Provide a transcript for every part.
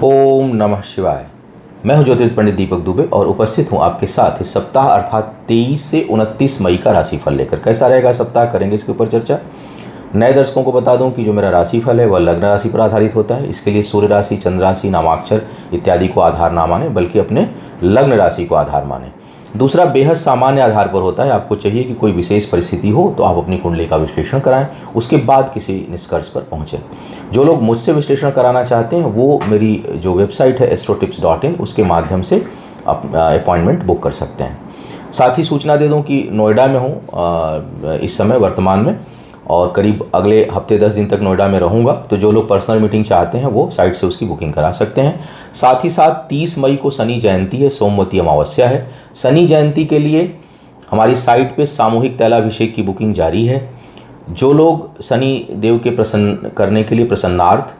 ओम नमः शिवाय। मैं हूं ज्योतिष पंडित दीपक दुबे और उपस्थित हूं आपके साथ इस सप्ताह अर्थात 23 से 29 मई का राशिफल लेकर। कैसा रहेगा सप्ताह, करेंगे इसके ऊपर चर्चा। नए दर्शकों को बता दूं कि जो मेरा राशिफल है वह लग्न राशि पर आधारित होता है। इसके लिए सूर्य राशि, चंद्र राशि, नामाक्षर इत्यादि को आधार ना माने, बल्कि अपने लग्न राशि को आधार माने। दूसरा बेहद सामान्य आधार पर होता है। आपको चाहिए कि कोई विशेष परिस्थिति हो तो आप अपनी कुंडली का विश्लेषण कराएं, उसके बाद किसी निष्कर्ष पर पहुंचें। जो लोग मुझसे विश्लेषण कराना चाहते हैं वो मेरी जो वेबसाइट है astrotips.in उसके माध्यम से अपॉइंटमेंट बुक कर सकते हैं। साथ ही सूचना दे दूं कि नोएडा में हूं इस समय वर्तमान में, और करीब अगले हफ्ते 10 दिन तक नोएडा में रहूंगा। तो जो लोग पर्सनल मीटिंग चाहते हैं वो साइट से उसकी बुकिंग करा सकते हैं। साथ ही साथ 30 मई को शनि जयंती है, सोमवती अमावस्या है। शनि जयंती के लिए हमारी साइट पे सामूहिक तैलाभिषेक की बुकिंग जारी है। जो लोग शनि देव के प्रसन्न करने के लिए प्रसन्नार्थ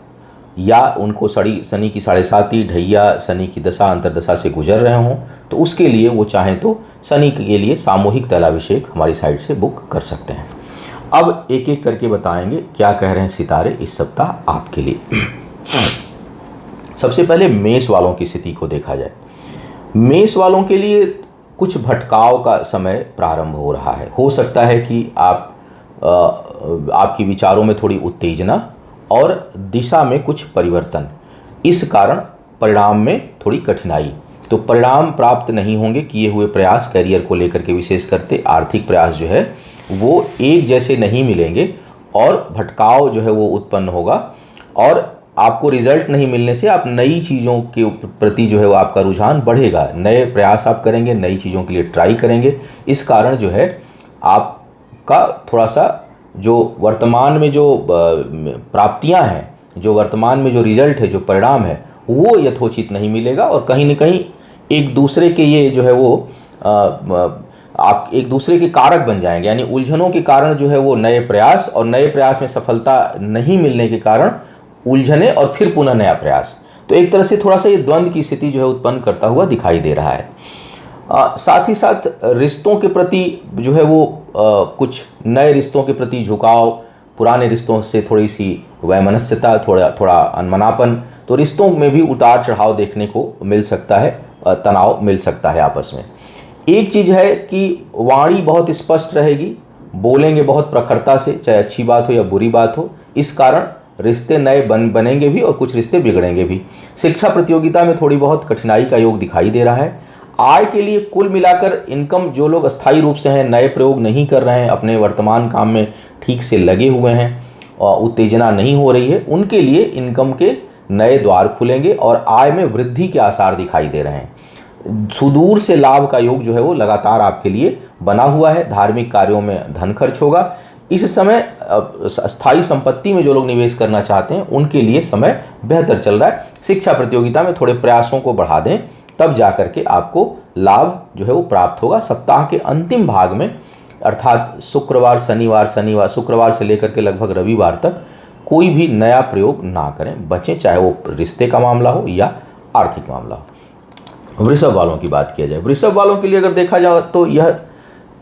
या उनको शनि की 7.5 ढैया शनि की दशा अंतरदशा से गुजर रहे हों तो उसके लिए वो चाहें तो शनि के लिए सामूहिक तैलाभिषेक हमारी साइट से बुक कर सकते हैं। अब एक एक करके बताएंगे क्या कह रहे हैं सितारे इस सप्ताह आपके लिए। सबसे पहले मेष वालों की स्थिति को देखा जाए। मेष वालों के लिए कुछ भटकाव का समय प्रारंभ हो रहा है। हो सकता है कि आपकी विचारों में थोड़ी उत्तेजना और दिशा में कुछ परिवर्तन, इस कारण परिणाम में थोड़ी कठिनाई। तो परिणाम प्राप्त नहीं होंगे किए हुए प्रयास, करियर को लेकर के विशेष करते आर्थिक प्रयास जो है वो एक जैसे नहीं मिलेंगे और भटकाव जो है वो उत्पन्न होगा, और आपको रिजल्ट नहीं मिलने से आप नई चीज़ों के प्रति जो है वो आपका रुझान बढ़ेगा। नए प्रयास आप करेंगे, नई चीज़ों के लिए ट्राई करेंगे। इस कारण जो है आपका थोड़ा सा जो वर्तमान में जो प्राप्तियां हैं, जो वर्तमान में जो रिजल्ट है, जो परिणाम है, वो यथोचित नहीं मिलेगा। और कहीं ना कहीं एक दूसरे के ये जो है वो आप एक दूसरे के कारक बन जाएंगे, यानी उलझनों के कारण जो है वो नए प्रयास, और नए प्रयास में सफलता नहीं मिलने के कारण उलझने और फिर पुनः नया प्रयास। तो एक तरह से थोड़ा सा ये द्वंद्व की स्थिति जो है उत्पन्न करता हुआ दिखाई दे रहा है। साथ ही साथ रिश्तों के प्रति जो है वो कुछ नए रिश्तों के प्रति झुकाव, पुराने रिश्तों से थोड़ी सी वैमनस्यता, थोड़ा अनमनापन, तो रिश्तों में भी उतार चढ़ाव देखने को मिल सकता है, तनाव मिल सकता है आपस में। एक चीज़ है कि वाणी बहुत स्पष्ट रहेगी, बोलेंगे बहुत प्रखरता से, चाहे अच्छी बात हो या बुरी बात हो। इस कारण रिश्ते नए बनेंगे भी और कुछ रिश्ते बिगड़ेंगे भी। शिक्षा प्रतियोगिता में थोड़ी बहुत कठिनाई का योग दिखाई दे रहा है। आय के लिए कुल मिलाकर इनकम, जो लोग अस्थायी रूप से हैं, नए प्रयोग नहीं कर रहे हैं, अपने वर्तमान काम में ठीक से लगे हुए हैं और उत्तेजना नहीं हो रही है, उनके लिए इनकम के नए द्वार खुलेंगे और आय में वृद्धि के आसार दिखाई दे रहे हैं। सुदूर से लाभ का योग जो है वो लगातार आपके लिए बना हुआ है। धार्मिक कार्यों में धन खर्च होगा। इस समय स्थायी संपत्ति में जो लोग निवेश करना चाहते हैं उनके लिए समय बेहतर चल रहा है। शिक्षा प्रतियोगिता में थोड़े प्रयासों को बढ़ा दें, तब जाकर के आपको लाभ जो है वो प्राप्त होगा। सप्ताह के अंतिम भाग में अर्थात शुक्रवार शुक्रवार से लेकर के लगभग रविवार तक कोई भी नया प्रयोग ना करें, बचें, चाहे वो रिश्ते का मामला हो या आर्थिक मामला हो। वृषभ वालों की बात किया जाए। वृषभ वालों के लिए अगर देखा जाए तो यह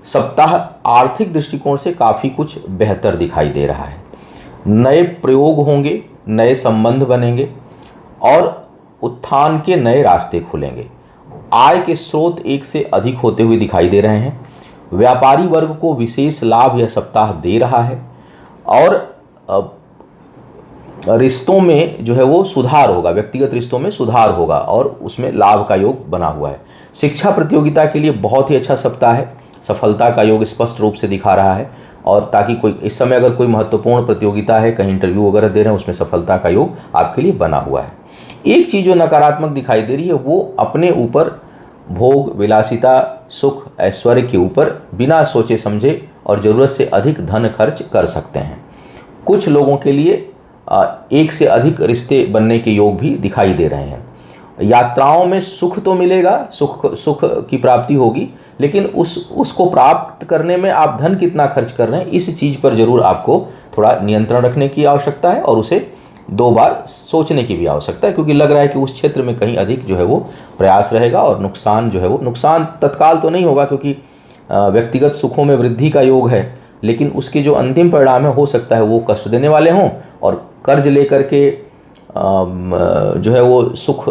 सप्ताह आर्थिक दृष्टिकोण से काफ़ी कुछ बेहतर दिखाई दे रहा है। नए प्रयोग होंगे, नए संबंध बनेंगे और उत्थान के नए रास्ते खुलेंगे। आय के स्रोत एक से अधिक होते हुए दिखाई दे रहे हैं। व्यापारी वर्ग को विशेष लाभ यह सप्ताह दे रहा है और रिश्तों में जो है वो सुधार होगा, व्यक्तिगत रिश्तों में सुधार होगा और उसमें लाभ का योग बना हुआ है। शिक्षा प्रतियोगिता के लिए बहुत ही अच्छा सप्ताह है। सफलता का योग स्पष्ट रूप से दिखा रहा है, और ताकि कोई इस समय अगर कोई महत्वपूर्ण प्रतियोगिता है, कहीं इंटरव्यू वगैरह दे रहे हैं, उसमें सफलता का योग आपके लिए बना हुआ है। एक चीज़ जो नकारात्मक दिखाई दे रही है वो अपने ऊपर भोग, विलासिता, सुख, ऐश्वर्य के ऊपर बिना सोचे समझे और ज़रूरत से अधिक धन खर्च कर सकते हैं। कुछ लोगों के लिए एक से अधिक रिश्ते बनने के योग भी दिखाई दे रहे हैं। यात्राओं में सुख तो मिलेगा, सुख की प्राप्ति होगी, लेकिन उसको प्राप्त करने में आप धन कितना खर्च कर रहे हैं, इस चीज़ पर जरूर आपको थोड़ा नियंत्रण रखने की आवश्यकता है और उसे 2 बार सोचने की भी आवश्यकता है, क्योंकि लग रहा है कि उस क्षेत्र में कहीं अधिक जो है वो प्रयास रहेगा और नुकसान जो है वो, नुकसान तत्काल तो नहीं होगा क्योंकि व्यक्तिगत सुखों में वृद्धि का योग है, लेकिन उसके जो अंतिम परिणाम है हो सकता है वो कष्ट देने वाले हों और कर्ज लेकर के जो है वो सुख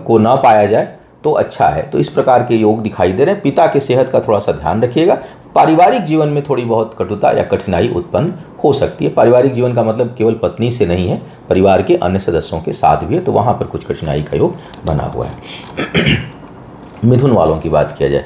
को ना पाया जाए तो अच्छा है। तो इस प्रकार के योग दिखाई दे रहे हैं। पिता के सेहत का थोड़ा सा ध्यान रखिएगा। पारिवारिक जीवन में थोड़ी बहुत कटुता या कठिनाई उत्पन्न हो सकती है। पारिवारिक जीवन का मतलब केवल पत्नी से नहीं है, परिवार के अन्य सदस्यों के साथ भी है, तो वहाँ पर कुछ कठिनाई का योग बना हुआ है। मिथुन वालों की बात किया जाए,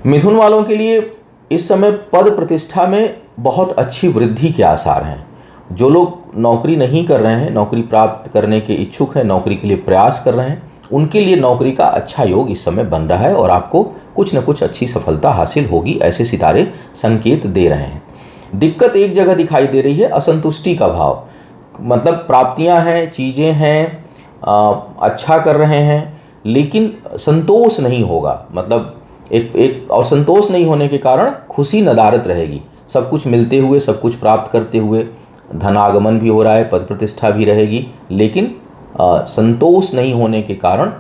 मिथुन वालों के लिए इस समय पद प्रतिष्ठा में बहुत अच्छी वृद्धि के आसार हैं। जो लोग नौकरी नहीं कर रहे हैं, नौकरी प्राप्त करने के इच्छुक हैं, नौकरी के लिए प्रयास कर रहे हैं, उनके लिए नौकरी का अच्छा योग इस समय बन रहा है और आपको कुछ न कुछ अच्छी सफलता हासिल होगी, ऐसे सितारे संकेत दे रहे हैं। दिक्कत एक जगह दिखाई दे रही है, असंतुष्टि का भाव। मतलब प्राप्तियां हैं, चीज़ें हैं, अच्छा कर रहे हैं, लेकिन संतोष नहीं होगा। मतलब एक और संतोष नहीं होने के कारण खुशी नदारद रहेगी। सब कुछ मिलते हुए, सब कुछ प्राप्त करते हुए, धनागमन भी हो रहा है, पद प्रतिष्ठा भी रहेगी, लेकिन संतोष नहीं होने के कारण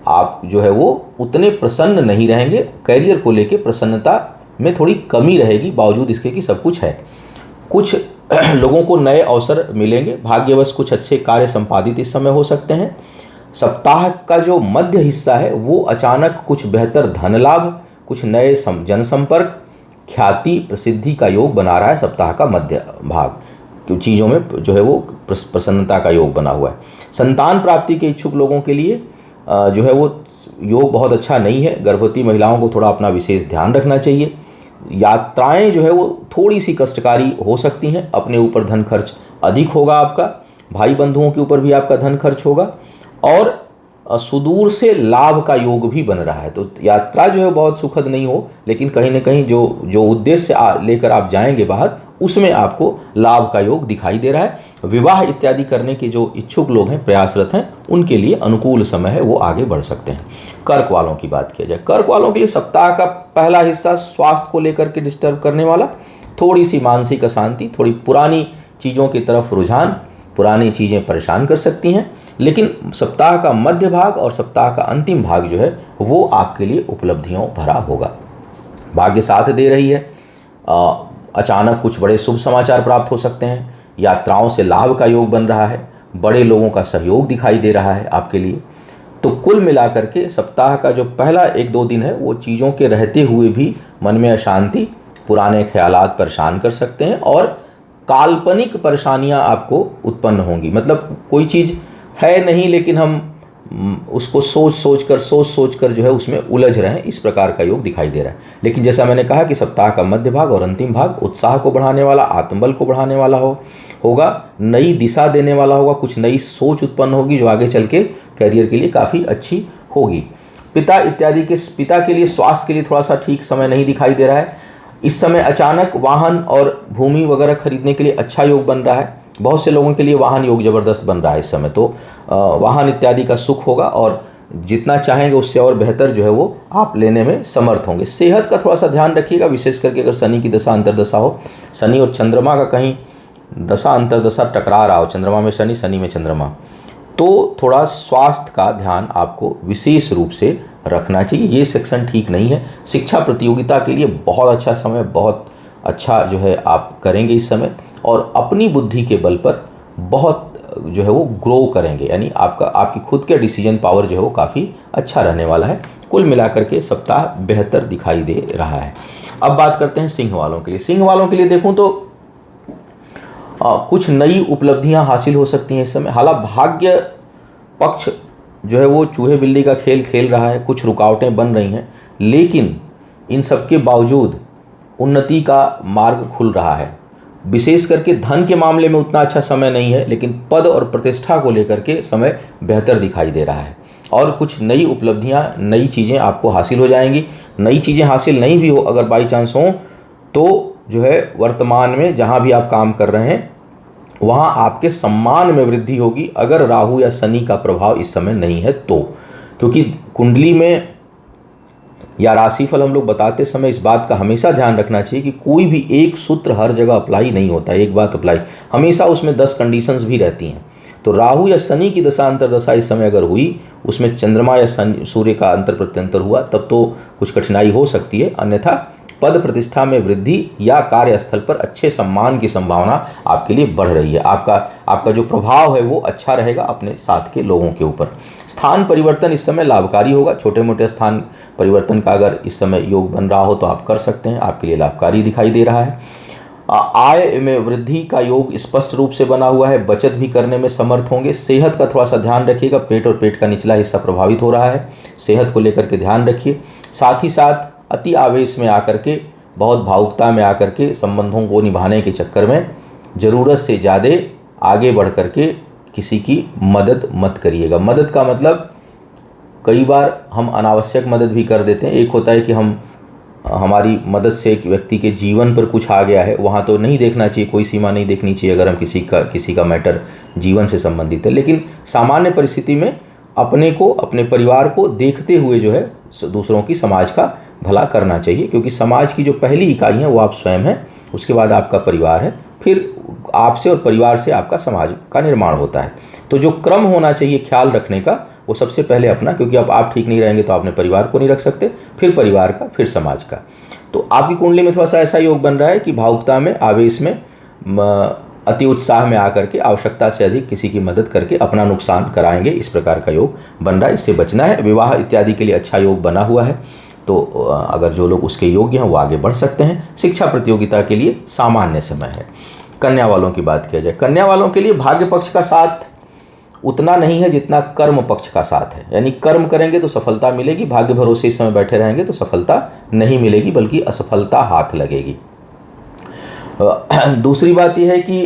आप जो है वो उतने प्रसन्न नहीं रहेंगे। करियर को लेके प्रसन्नता में थोड़ी कमी रहेगी, बावजूद इसके कि सब कुछ है। कुछ लोगों को नए अवसर मिलेंगे, भाग्यवश कुछ अच्छे कार्य संपादित इस समय हो सकते हैं। सप्ताह का जो मध्य हिस्सा है वो अचानक कुछ बेहतर धन लाभ, कुछ नए जनसंपर्क, ख्याति, प्रसिद्धि का योग बना रहा है। सप्ताह का मध्य भाग चीज़ों में जो है वो प्रसन्नता का योग बना हुआ है। संतान प्राप्ति के इच्छुक लोगों के लिए जो है वो योग बहुत अच्छा नहीं है। गर्भवती महिलाओं को थोड़ा अपना विशेष ध्यान रखना चाहिए। यात्राएं जो है वो थोड़ी सी कष्टकारी हो सकती हैं। अपने ऊपर धन खर्च अधिक होगा आपका, भाई बंधुओं के ऊपर भी आपका धन खर्च होगा, और सुदूर से लाभ का योग भी बन रहा है। तो यात्रा जो है बहुत सुखद नहीं हो, लेकिन कहीं ना कहीं जो उद्देश्य लेकर आप जाएंगे बाहर, उसमें आपको लाभ का योग दिखाई दे रहा है। विवाह इत्यादि करने के जो इच्छुक लोग हैं, प्रयासरत हैं, उनके लिए अनुकूल समय है, वो आगे बढ़ सकते हैं। कर्क वालों की बात किया जाए, कर्क वालों के लिए सप्ताह का पहला हिस्सा स्वास्थ्य को लेकर के डिस्टर्ब करने वाला, थोड़ी सी मानसिक अशांति, थोड़ी पुरानी चीज़ों की तरफ रुझान, पुरानी चीज़ें परेशान कर सकती हैं। लेकिन सप्ताह का मध्य भाग और सप्ताह का अंतिम भाग जो है वो आपके लिए उपलब्धियों भरा होगा। भाग्य साथ दे रही है। अचानक कुछ बड़े शुभ समाचार प्राप्त हो सकते हैं। यात्राओं से लाभ का योग बन रहा है। बड़े लोगों का सहयोग दिखाई दे रहा है आपके लिए। तो कुल मिलाकर के सप्ताह का जो पहला 1-2 दिन है वो चीज़ों के रहते हुए भी मन में अशांति, पुराने ख्यालात परेशान कर सकते हैं, और काल्पनिक परेशानियां आपको उत्पन्न होंगी। मतलब कोई चीज़ है नहीं, लेकिन हम उसको सोच सोच कर जो है उसमें उलझ रहे हैं, इस प्रकार का योग दिखाई दे रहा है। लेकिन जैसा मैंने कहा कि सप्ताह का मध्य भाग और अंतिम भाग उत्साह को बढ़ाने वाला, आत्मबल को बढ़ाने वाला होगा, नई दिशा देने वाला होगा, कुछ नई सोच उत्पन्न होगी जो आगे चल के करियर के लिए काफ़ी अच्छी होगी। पिता के लिए स्वास्थ्य के लिए थोड़ा सा ठीक समय नहीं दिखाई दे रहा है। इस समय अचानक वाहन और भूमि वगैरह खरीदने के लिए अच्छा योग बन रहा है। बहुत से लोगों के लिए वाहन योग ज़बरदस्त बन रहा है इस समय। तो वाहन इत्यादि का सुख होगा, और जितना चाहेंगे उससे और बेहतर जो है वो आप लेने में समर्थ होंगे। सेहत का थोड़ा सा ध्यान रखिएगा, विशेष करके अगर शनि की दशा अंतर्दशा हो, शनि और चंद्रमा का कहीं दशा अंतर्दशा टकरा रहा हो, चंद्रमा में शनि, शनि में चंद्रमा, तो थोड़ा स्वास्थ्य का ध्यान आपको विशेष रूप से रखना चाहिए। ये सेक्शन ठीक नहीं है। शिक्षा प्रतियोगिता के लिए बहुत अच्छा समय, बहुत अच्छा जो है आप करेंगे इस समय, और अपनी बुद्धि के बल पर बहुत जो है वो ग्रो करेंगे। यानी आपकी खुद के डिसीजन पावर जो है वो काफ़ी अच्छा रहने वाला है। कुल मिलाकर के सप्ताह बेहतर दिखाई दे रहा है। अब बात करते हैं सिंह वालों के लिए। सिंह वालों के लिए देखूं तो कुछ नई उपलब्धियां हासिल हो सकती हैं इस समय। हालांकि भाग्य पक्ष जो है वो चूहे बिल्ली का खेल खेल रहा है, कुछ रुकावटें बन रही हैं, लेकिन इन सब के बावजूद उन्नति का मार्ग खुल रहा है। विशेष करके धन के मामले में उतना अच्छा समय नहीं है, लेकिन पद और प्रतिष्ठा को लेकर के समय बेहतर दिखाई दे रहा है, और कुछ नई उपलब्धियां, नई चीज़ें आपको हासिल हो जाएंगी। नई चीज़ें हासिल नहीं भी हो, अगर बाई चांस हो, तो जो है वर्तमान में जहां भी आप काम कर रहे हैं वहां आपके सम्मान में वृद्धि होगी, अगर राहु या शनि का प्रभाव इस समय नहीं है तो। क्योंकि कुंडली में या राशिफल हम लोग बताते समय इस बात का हमेशा ध्यान रखना चाहिए कि कोई भी एक सूत्र हर जगह अप्लाई नहीं होता, एक बात अप्लाई, हमेशा उसमें 10 कंडीशंस भी रहती हैं। तो राहु या शनि की दशा अंतर्दशा इस समय अगर हुई, उसमें चंद्रमा या सूर्य का अंतर प्रत्यंतर हुआ, तब तो कुछ कठिनाई हो सकती है। अन्यथा पद प्रतिष्ठा में वृद्धि या कार्यस्थल पर अच्छे सम्मान की संभावना आपके लिए बढ़ रही है। आपका जो प्रभाव है वो अच्छा रहेगा अपने साथ के लोगों के ऊपर। स्थान परिवर्तन इस समय लाभकारी होगा। छोटे मोटे स्थान परिवर्तन का अगर इस समय योग बन रहा हो तो आप कर सकते हैं, आपके लिए लाभकारी दिखाई दे रहा है। आय में वृद्धि का योग स्पष्ट रूप से बना हुआ है। बचत भी करने में समर्थ होंगे। सेहत का थोड़ा सा ध्यान रखिएगा, पेट और पेट का निचला हिस्सा प्रभावित हो रहा है, सेहत को लेकर के ध्यान रखिए। साथ ही साथ अति आवेश में आकर के, बहुत भावुकता में आकर के संबंधों को निभाने के चक्कर में ज़रूरत से ज़्यादा आगे बढ़ कर के किसी की मदद मत करिएगा। मदद का मतलब कई बार हम अनावश्यक मदद भी कर देते हैं। एक होता है कि हमारी मदद से एक व्यक्ति के जीवन पर कुछ आ गया है, वहाँ तो नहीं देखना चाहिए, कोई सीमा नहीं देखनी चाहिए अगर हम किसी का मैटर जीवन से संबंधित है। लेकिन सामान्य परिस्थिति में अपने को, अपने परिवार को देखते हुए जो है दूसरों की, समाज का भला करना चाहिए, क्योंकि समाज की जो पहली इकाई है वो आप स्वयं हैं, उसके बाद आपका परिवार है, फिर आपसे और परिवार से आपका समाज का निर्माण होता है। तो जो क्रम होना चाहिए ख्याल रखने का, वो सबसे पहले अपना, क्योंकि अब आप ठीक नहीं रहेंगे तो अपने परिवार को नहीं रख सकते, फिर परिवार का, फिर समाज का। तो आपकी कुंडली में थोड़ा सा ऐसा योग बन रहा है कि भावुकता में, आवेश में, अति उत्साह में आकर के आवश्यकता से अधिक किसी की मदद करके अपना नुकसान कराएंगे, इस प्रकार का योग बन रहा है। इससे बचना है। विवाह इत्यादि के लिए अच्छा योग बना हुआ है, तो अगर जो लोग उसके योग्य हैं वो आगे बढ़ सकते हैं। शिक्षा प्रतियोगिता के लिए सामान्य समय है। कन्या वालों की बात किया जाए, कन्या वालों के लिए भाग्य पक्ष का साथ उतना नहीं है जितना कर्म पक्ष का साथ है। यानी कर्म करेंगे तो सफलता मिलेगी, भाग्य भरोसे इस समय बैठे रहेंगे तो सफलता नहीं मिलेगी, बल्कि असफलता हाथ लगेगी। दूसरी बात यह है कि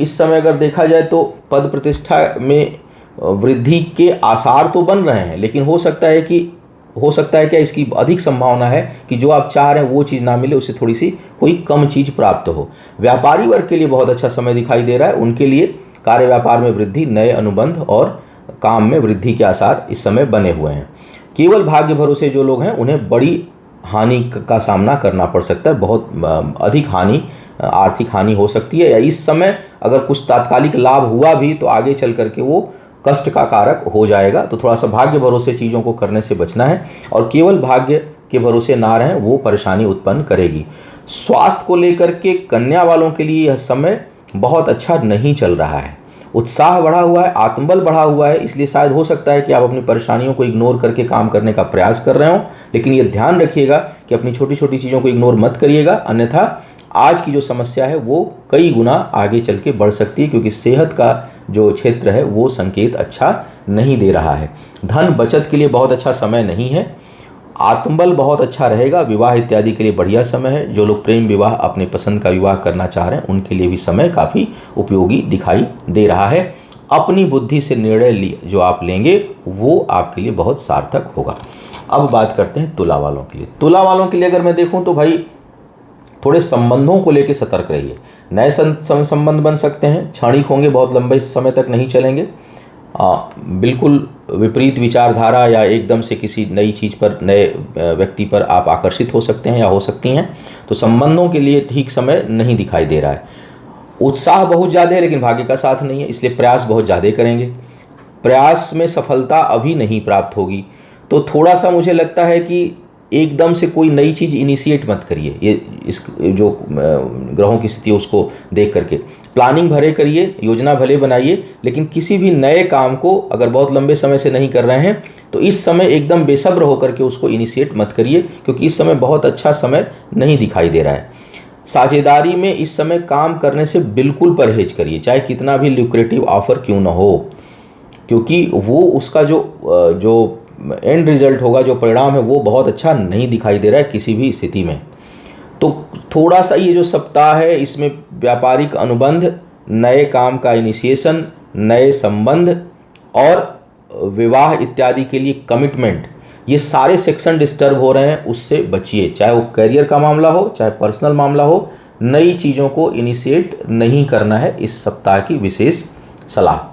इस समय अगर देखा जाए तो पद प्रतिष्ठा में वृद्धि के आसार तो बन रहे हैं, लेकिन हो सकता है क्या इसकी अधिक संभावना है कि जो आप चाह रहे हैं वो चीज़ ना मिले, उससे थोड़ी सी कोई कम चीज़ प्राप्त हो। व्यापारी वर्ग के लिए बहुत अच्छा समय दिखाई दे रहा है। उनके लिए कार्य व्यापार में वृद्धि, नए अनुबंध और काम में वृद्धि के आसार इस समय बने हुए हैं। केवल भाग्य भरोसे जो लोग हैं उन्हें बड़ी हानि का सामना करना पड़ सकता है। बहुत अधिक हानि, आर्थिक हानि हो सकती है, या इस समय अगर कुछ तात्कालिक लाभ हुआ भी तो आगे चल करके वो कष्ट का कारक हो जाएगा। तो थोड़ा सा भाग्य भरोसे चीज़ों को करने से बचना है, और केवल भाग्य के भरोसे ना रहें, वो परेशानी उत्पन्न करेगी। स्वास्थ्य को लेकर के कन्या वालों के लिए यह समय बहुत अच्छा नहीं चल रहा है। उत्साह बढ़ा हुआ है, आत्मबल बढ़ा हुआ है, इसलिए शायद हो सकता है कि आप अपनी परेशानियों को इग्नोर करके काम करने का प्रयास कर रहे हो। लेकिन ये ध्यान रखिएगा कि अपनी छोटी छोटी चीज़ों को इग्नोर मत करिएगा, अन्यथा आज की जो समस्या है वो कई गुना आगे चल के बढ़ सकती है, क्योंकि सेहत का जो क्षेत्र है वो संकेत अच्छा नहीं दे रहा है। धन बचत के लिए बहुत अच्छा समय नहीं है। आत्मबल बहुत अच्छा रहेगा। विवाह इत्यादि के लिए बढ़िया समय है। जो लोग प्रेम विवाह, अपने पसंद का विवाह करना चाह रहे हैं, उनके लिए भी समय काफ़ी उपयोगी दिखाई दे रहा है। अपनी बुद्धि से निर्णय जो आप लेंगे वो आपके लिए बहुत सार्थक होगा। अब बात करते हैं तुला वालों के लिए। तुला वालों के लिए अगर मैं देखूं तो भाई थोड़े संबंधों को लेकर सतर्क रहिए। नए संबंध बन सकते हैं, क्षणिक होंगे, बहुत लंबे समय तक नहीं चलेंगे। बिल्कुल विपरीत विचारधारा या एकदम से किसी नई चीज़ पर, नए व्यक्ति पर आप आकर्षित हो सकते हैं या हो सकती हैं। तो संबंधों के लिए ठीक समय नहीं दिखाई दे रहा है। उत्साह बहुत ज़्यादा है लेकिन भाग्य का साथ नहीं है, इसलिए प्रयास बहुत ज़्यादा करेंगे। प्रयास में सफलता अभी नहीं प्राप्त होगी। तो थोड़ा सा मुझे लगता है कि एकदम से कोई नई चीज़ इनिशिएट मत करिए। ये इस जो ग्रहों की स्थिति है उसको देख करके प्लानिंग भले करिए, योजना भले बनाइए, लेकिन किसी भी नए काम को अगर बहुत लंबे समय से नहीं कर रहे हैं तो इस समय एकदम बेसब्र होकर के उसको इनिशिएट मत करिए, क्योंकि इस समय बहुत अच्छा समय नहीं दिखाई दे रहा है। साझेदारी में इस समय काम करने से बिल्कुल परहेज करिए, चाहे कितना भी ल्यूक्रेटिव ऑफर क्यों ना हो, क्योंकि वो उसका जो एंड रिजल्ट होगा, जो परिणाम है, वो बहुत अच्छा नहीं दिखाई दे रहा है किसी भी स्थिति में। तो थोड़ा सा ये जो सप्ताह है इसमें व्यापारिक अनुबंध, नए काम का इनिशिएशन, नए संबंध और विवाह इत्यादि के लिए कमिटमेंट, ये सारे सेक्शन डिस्टर्ब हो रहे हैं, उससे बचिए। चाहे वो करियर का मामला हो, चाहे पर्सनल मामला हो, नई चीज़ों को इनिशिएट नहीं करना है, इस सप्ताह की विशेष सलाह।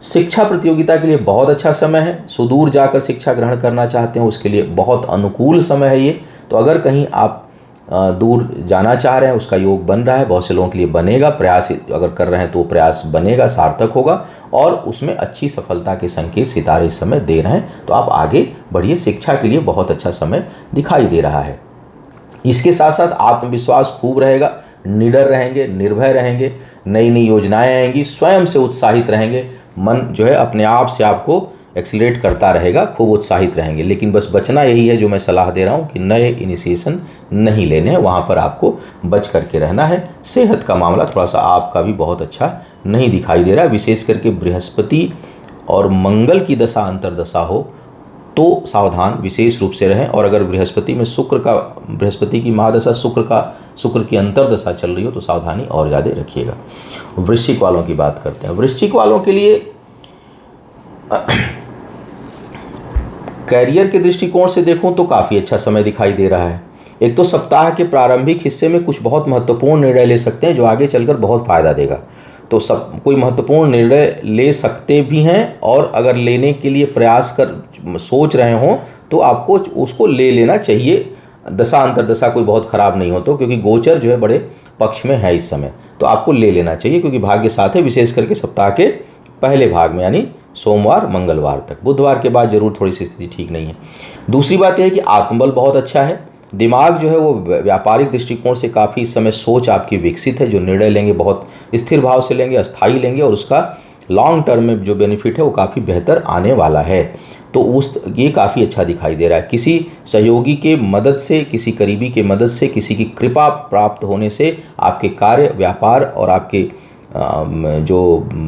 शिक्षा प्रतियोगिता के लिए बहुत अच्छा समय है। सुदूर जाकर शिक्षा ग्रहण करना चाहते हैं उसके लिए बहुत अनुकूल समय है ये। तो अगर कहीं आप दूर जाना चाह रहे हैं, उसका योग बन रहा है, बहुत से लोगों के लिए बनेगा। प्रयास अगर कर रहे हैं तो प्रयास बनेगा, सार्थक होगा और उसमें अच्छी सफलता के संकेत सितारे इस समय दे रहे हैं। तो आप आगे बढ़िए, शिक्षा के लिए बहुत अच्छा समय दिखाई दे रहा है। इसके साथ साथ आत्मविश्वास खूब रहेगा, निडर रहेंगे, निर्भय रहेंगे, नई नई योजनाएं आएंगी, स्वयं से उत्साहित रहेंगे, मन जो है अपने आप से आपको एक्सीलरेट करता रहेगा, खूब उत्साहित रहेंगे। लेकिन बस बचना यही है जो मैं सलाह दे रहा हूँ कि नए इनिशिएशन नहीं लेने हैं, वहाँ पर आपको बच करके रहना है। सेहत का मामला थोड़ा सा आपका भी बहुत अच्छा नहीं दिखाई दे रहा है, विशेष करके बृहस्पति और मंगल की दशा अंतर्दशा हो तो सावधान विशेष रूप से रहें। और अगर बृहस्पति में बृहस्पति की महादशा शुक्र की अंतर्दशा चल रही हो तो सावधानी और ज़्यादा रखिएगा। वृश्चिक वालों की बात करते हैं। वृश्चिक वालों के लिए कैरियर के दृष्टिकोण से देखूं तो काफ़ी अच्छा समय दिखाई दे रहा है। एक तो सप्ताह के प्रारंभिक हिस्से में कुछ बहुत महत्वपूर्ण निर्णय ले सकते हैं जो आगे चलकर बहुत फ़ायदा देगा। तो कोई महत्वपूर्ण निर्णय ले सकते भी हैं, और अगर लेने के लिए सोच रहे हों तो आपको उसको ले लेना चाहिए। दशा अंतर्दशा कोई बहुत ख़राब नहीं हो तो, क्योंकि गोचर जो है बड़े पक्ष में है इस समय, तो आपको ले लेना चाहिए क्योंकि भाग्य साथ है, विशेष करके सप्ताह के पहले भाग में, यानी सोमवार मंगलवार तक। बुधवार के बाद जरूर थोड़ी सी स्थिति ठीक नहीं है। दूसरी बात यह है कि आत्मबल बहुत अच्छा है, दिमाग जो है वो व्यापारिक दृष्टिकोण से काफ़ी इस समय सोच आपकी विकसित है, जो निर्णय लेंगे बहुत स्थिर भाव से लेंगे, अस्थायी लेंगे, और उसका लॉन्ग टर्म में जो बेनिफिट है वो काफ़ी बेहतर आने वाला है। तो ये काफ़ी अच्छा दिखाई दे रहा है। किसी सहयोगी के मदद से, किसी करीबी के मदद से, किसी की कृपा प्राप्त होने से आपके कार्य, व्यापार और आपके जो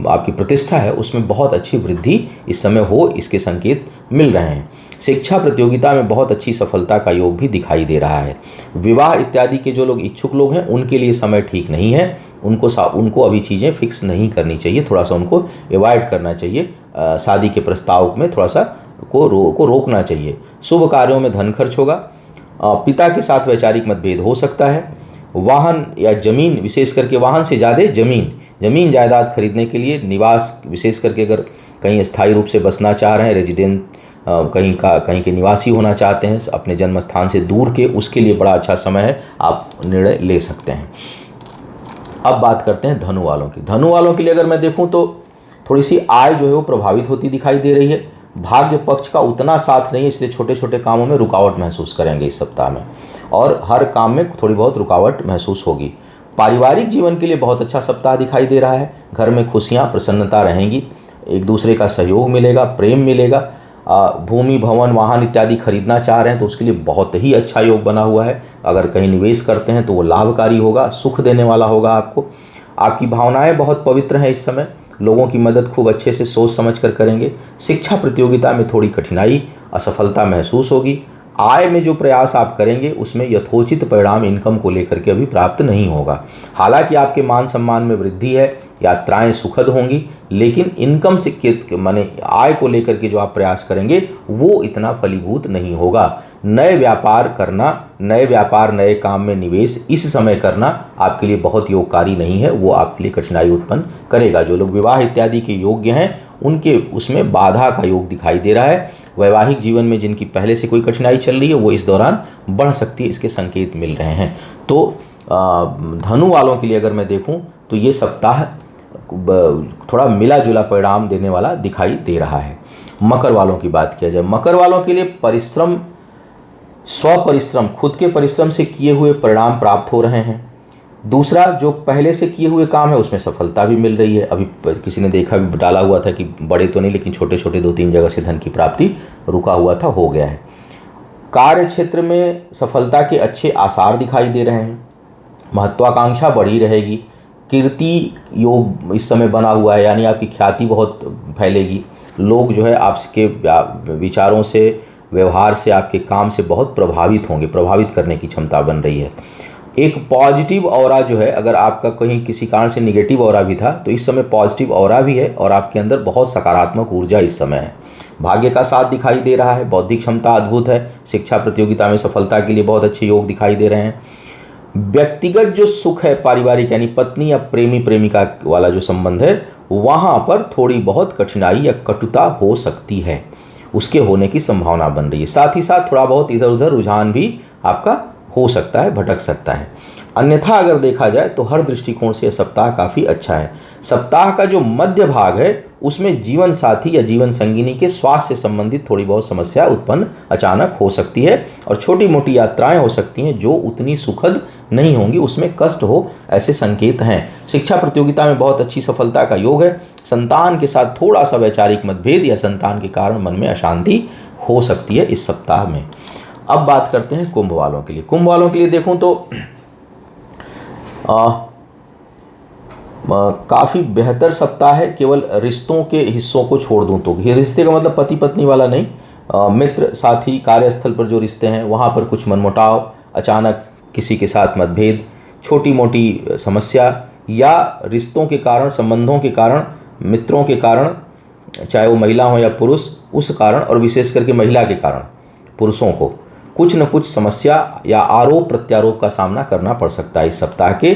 आपकी प्रतिष्ठा है उसमें बहुत अच्छी वृद्धि इस समय हो, इसके संकेत मिल रहे हैं। शिक्षा प्रतियोगिता में बहुत अच्छी सफलता का योग भी दिखाई दे रहा है। विवाह इत्यादि के जो लोग इच्छुक लोग हैं उनके लिए समय ठीक नहीं है, उनको अभी चीज़ें फिक्स नहीं करनी चाहिए, थोड़ा सा उनको अवॉइड करना चाहिए। शादी के प्रस्ताव में थोड़ा सा को रोकना चाहिए। शुभ कार्यों में धन खर्च होगा। पिता के साथ वैचारिक मतभेद हो सकता है। वाहन या जमीन, विशेष करके वाहन से ज़्यादा जमीन जायदाद खरीदने के लिए, निवास विशेष करके अगर कहीं स्थायी रूप से बसना चाह रहे हैं, रेजिडेंट कहीं के निवासी होना चाहते हैं अपने जन्म स्थान से दूर के, उसके लिए बड़ा अच्छा समय है, आप निर्णय ले सकते हैं। अब बात करते हैं धनु वालों की। धनु वालों के लिए अगर मैं देखूं तो थोड़ी सी आय जो है वो प्रभावित होती दिखाई दे रही है। भाग्य पक्ष का उतना साथ नहीं है, इसलिए छोटे छोटे कामों में रुकावट महसूस करेंगे इस सप्ताह में, और हर काम में थोड़ी बहुत रुकावट महसूस होगी। पारिवारिक जीवन के लिए बहुत अच्छा सप्ताह दिखाई दे रहा है। घर में खुशियाँ, प्रसन्नता रहेंगी, एक दूसरे का सहयोग मिलेगा, प्रेम मिलेगा। भूमि, भवन, वाहन इत्यादि खरीदना चाह रहे हैं तो उसके लिए बहुत ही अच्छा योग बना हुआ है। अगर कहीं निवेश करते हैं तो वो लाभकारी होगा, सुख देने वाला होगा आपको। आपकी भावनाएं बहुत पवित्र हैं इस समय, लोगों की मदद खूब अच्छे से सोच समझ कर करेंगे। शिक्षा प्रतियोगिता में थोड़ी कठिनाई, असफलता महसूस होगी। आय में जो प्रयास आप करेंगे उसमें यथोचित परिणाम इनकम को लेकर के अभी प्राप्त नहीं होगा। हालांकि आपके मान सम्मान में वृद्धि है, यात्राएं सुखद होंगी, लेकिन इनकम से माने आय को लेकर के जो आप प्रयास करेंगे वो इतना फलीभूत नहीं होगा। नए व्यापार नए काम में निवेश इस समय करना आपके लिए बहुत योगकारी नहीं है, वो आपके लिए कठिनाई उत्पन्न करेगा। जो लोग विवाह इत्यादि के योग्य हैं उनके उसमें बाधा का योग दिखाई दे रहा है। वैवाहिक जीवन में जिनकी पहले से कोई कठिनाई चल रही है वो इस दौरान बढ़ सकती है, इसके संकेत मिल रहे हैं। तो धनु वालों के लिए अगर मैं देखूं तो ये सप्ताह थोड़ा मिला जुला परिणाम देने वाला दिखाई दे रहा है। मकर वालों की बात किया जाए, मकर वालों के लिए स्वपरिश्रम, खुद के परिश्रम से किए हुए परिणाम प्राप्त हो रहे हैं। दूसरा, जो पहले से किए हुए काम है उसमें सफलता भी मिल रही है। अभी किसी ने देखा भी डाला हुआ था कि बड़े तो नहीं लेकिन छोटे छोटे 2-3 जगह से धन की प्राप्ति रुका हुआ था, हो गया है। कार्य क्षेत्र में सफलता के अच्छे आसार दिखाई दे रहे हैं। महत्वाकांक्षा बढ़ी रहेगी। कीर्ति योग इस समय बना हुआ है, यानी आपकी ख्याति बहुत फैलेगी। लोग जो है आपके विचारों से, व्यवहार से, आपके काम से बहुत प्रभावित होंगे, प्रभावित करने की क्षमता बन रही है। एक पॉजिटिव ऑरा जो है, अगर आपका कहीं किसी कारण से निगेटिव ऑरा भी था तो इस समय पॉजिटिव ऑरा भी है और आपके अंदर बहुत सकारात्मक ऊर्जा इस समय है। भाग्य का साथ दिखाई दे रहा है। बौद्धिक क्षमता अद्भुत है। शिक्षा प्रतियोगिता में सफलता के लिए बहुत अच्छे योग दिखाई दे रहे हैं। व्यक्तिगत जो सुख है, पारिवारिक यानी पत्नी या प्रेमी प्रेमिका वाला जो संबंध है, वहाँ पर थोड़ी बहुत कठिनाई या कटुता हो सकती है, उसके होने की संभावना बन रही है। साथ ही साथ थोड़ा बहुत इधर उधर रुझान भी आपका हो सकता है, भटक सकता है। अन्यथा अगर देखा जाए तो हर दृष्टिकोण से यह सप्ताह काफ़ी अच्छा है। सप्ताह का जो मध्य भाग है उसमें जीवन साथी या जीवन संगिनी के स्वास्थ्य से संबंधित थोड़ी बहुत समस्या उत्पन्न अचानक हो सकती है और छोटी मोटी यात्राएं हो सकती हैं जो उतनी सुखद नहीं होंगी, उसमें कष्ट हो, ऐसे संकेत हैं। शिक्षा प्रतियोगिता में बहुत अच्छी सफलता का योग है। संतान के साथ थोड़ा सा वैचारिक मतभेद या संतान के कारण मन में अशांति हो सकती है इस सप्ताह में। अब बात करते हैं कुंभ वालों के लिए। कुंभ वालों के लिए देखूं तो काफ़ी बेहतर सप्ताह है। केवल रिश्तों के हिस्सों को छोड़ दूं तो, ये रिश्ते का मतलब पति पत्नी वाला नहीं, मित्र साथी कार्यस्थल पर जो रिश्ते हैं वहाँ पर कुछ मनमुटाव, अचानक किसी के साथ मतभेद, छोटी मोटी समस्या या रिश्तों के कारण, संबंधों के कारण, मित्रों के कारण, चाहे वो महिला हो या पुरुष, उस कारण और विशेष करके महिला के कारण पुरुषों को कुछ न कुछ समस्या या आरोप प्रत्यारोप का सामना करना पड़ सकता है इस सप्ताह के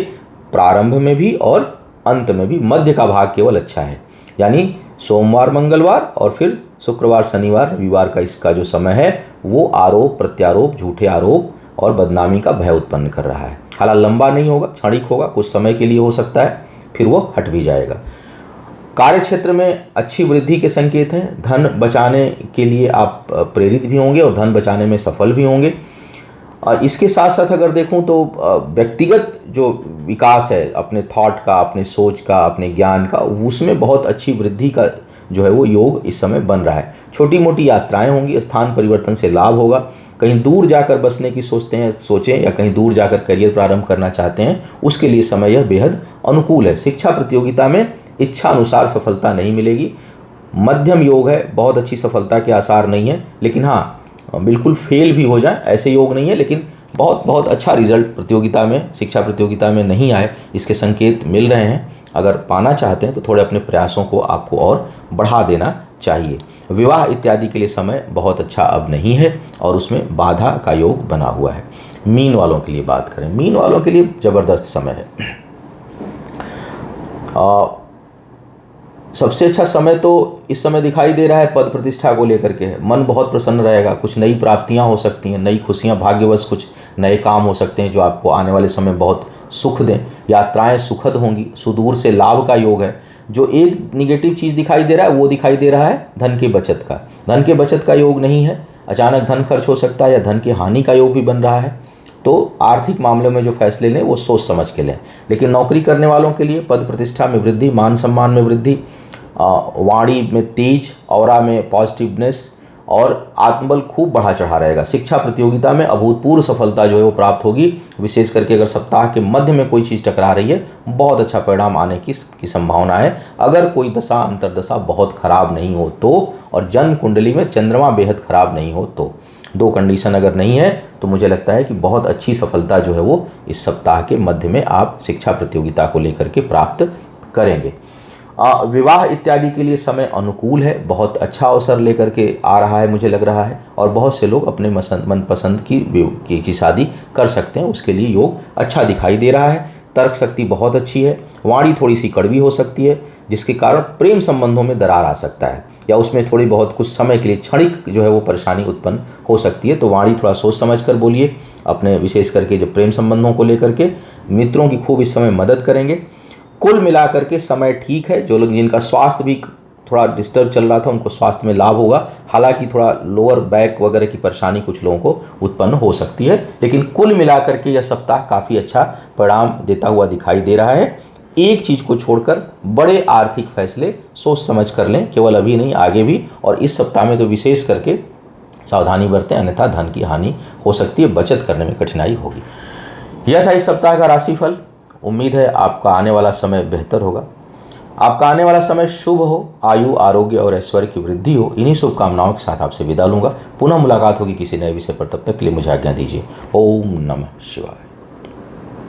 प्रारंभ में भी और अंत में भी। मध्य का भाग केवल अच्छा है, यानी सोमवार मंगलवार और फिर शुक्रवार शनिवार रविवार का इसका जो समय है वो आरोप प्रत्यारोप, झूठे आरोप और बदनामी का भय उत्पन्न कर रहा है। हालांकि लंबा नहीं होगा, क्षणिक होगा, कुछ समय के लिए हो सकता है, फिर वो हट भी जाएगा। कार्य क्षेत्र में अच्छी वृद्धि के संकेत हैं। धन बचाने के लिए आप प्रेरित भी होंगे और धन बचाने में सफल भी होंगे। इसके साथ साथ अगर देखूं तो व्यक्तिगत जो विकास है अपने थॉट का, अपने सोच का, अपने ज्ञान का, उसमें बहुत अच्छी वृद्धि का जो है वो योग इस समय बन रहा है। छोटी मोटी यात्राएं होंगी, स्थान परिवर्तन से लाभ होगा। कहीं दूर जाकर बसने की सोचें या कहीं दूर जाकर करियर प्रारंभ करना चाहते हैं, उसके लिए समय यह बेहद अनुकूल है। शिक्षा प्रतियोगिता में इच्छा अनुसार सफलता नहीं मिलेगी, मध्यम योग है, बहुत अच्छी सफलता के आसार नहीं है, लेकिन हाँ बिल्कुल फेल भी हो जाए ऐसे योग नहीं है, लेकिन बहुत अच्छा रिजल्ट प्रतियोगिता में, शिक्षा प्रतियोगिता में नहीं आए, इसके संकेत मिल रहे हैं। अगर पाना चाहते हैं तो थोड़े अपने प्रयासों को आपको और बढ़ा देना चाहिए। विवाह इत्यादि के लिए समय बहुत अच्छा अब नहीं है और उसमें बाधा का योग बना हुआ है। मीन वालों के लिए बात करें, मीन वालों के लिए ज़बरदस्त समय है। सबसे अच्छा समय तो इस समय दिखाई दे रहा है पद प्रतिष्ठा को लेकर के है। मन बहुत प्रसन्न रहेगा, कुछ नई प्राप्तियां हो सकती हैं, नई खुशियां, भाग्यवश कुछ नए काम हो सकते हैं जो आपको आने वाले समय बहुत सुख दें। यात्राएं सुखद होंगी, सुदूर से लाभ का योग है। जो एक निगेटिव चीज़ दिखाई दे रहा है वो दिखाई दे रहा है धन की बचत का। धन के बचत का योग नहीं है, अचानक धन खर्च हो सकता है या धन की हानि का योग भी बन रहा है। तो आर्थिक मामलों में जो फैसले लें वो सोच समझ के लें। लेकिन नौकरी करने वालों के लिए पद प्रतिष्ठा में वृद्धि, मान सम्मान में वृद्धि, वाणी में तेज, ऑरा में पॉजिटिवनेस और आत्मबल खूब बढ़ा चढ़ा रहेगा। शिक्षा प्रतियोगिता में अभूतपूर्व सफलता जो है वो प्राप्त होगी। विशेष करके अगर सप्ताह के मध्य में कोई चीज़ टकरा रही है, बहुत अच्छा परिणाम आने की संभावना है। अगर कोई दशा अंतर्दशा बहुत खराब नहीं हो तो, और जन्म कुंडली में चंद्रमा बेहद खराब नहीं हो तो, दो कंडीशन अगर नहीं है तो मुझे लगता है कि बहुत अच्छी सफलता जो है वो इस सप्ताह के मध्य में आप शिक्षा प्रतियोगिता को लेकर के प्राप्त करेंगे। विवाह इत्यादि के लिए समय अनुकूल है, बहुत अच्छा अवसर लेकर के आ रहा है मुझे लग रहा है, और बहुत से लोग अपने मनपसंद की शादी कर सकते हैं, उसके लिए योग अच्छा दिखाई दे रहा है। तर्क शक्ति बहुत अच्छी है। वाणी थोड़ी सी कड़वी हो सकती है जिसके कारण प्रेम संबंधों में दरार आ सकता है या उसमें थोड़ी बहुत कुछ समय के लिए क्षणिक जो है वो परेशानी उत्पन्न हो सकती है। तो वाणी थोड़ा सोच समझ कर बोलिए अपने, विशेष करके जो प्रेम संबंधों को लेकर के। मित्रों की खूब इस समय मदद करेंगे। कुल मिलाकर के समय ठीक है। जो लोग जिनका स्वास्थ्य भी थोड़ा डिस्टर्ब चल रहा था उनको स्वास्थ्य में लाभ होगा। हालांकि थोड़ा लोअर बैक वगैरह की परेशानी कुछ लोगों को उत्पन्न हो सकती है, लेकिन कुल मिलाकर के यह सप्ताह काफ़ी अच्छा परिणाम देता हुआ दिखाई दे रहा है। एक चीज़ को छोड़कर बड़े आर्थिक फैसले सोच समझ कर लें, केवल अभी नहीं आगे भी, और इस सप्ताह में तो विशेष करके सावधानी बरतें, अन्यथा धन की हानि हो सकती है, बचत करने में कठिनाई होगी। यह था इस सप्ताह का राशिफल। उम्मीद है आपका आने वाला समय बेहतर होगा, आपका आने वाला समय शुभ हो, आयु आरोग्य और ऐश्वर्य की वृद्धि हो। इन्हीं शुभकामनाओं के साथ आपसे विदा लूंगा। पुनः मुलाकात होगी किसी नए विषय पर, तब तक के लिए मुझे आज्ञा दीजिए। ओम नमः शिवाय।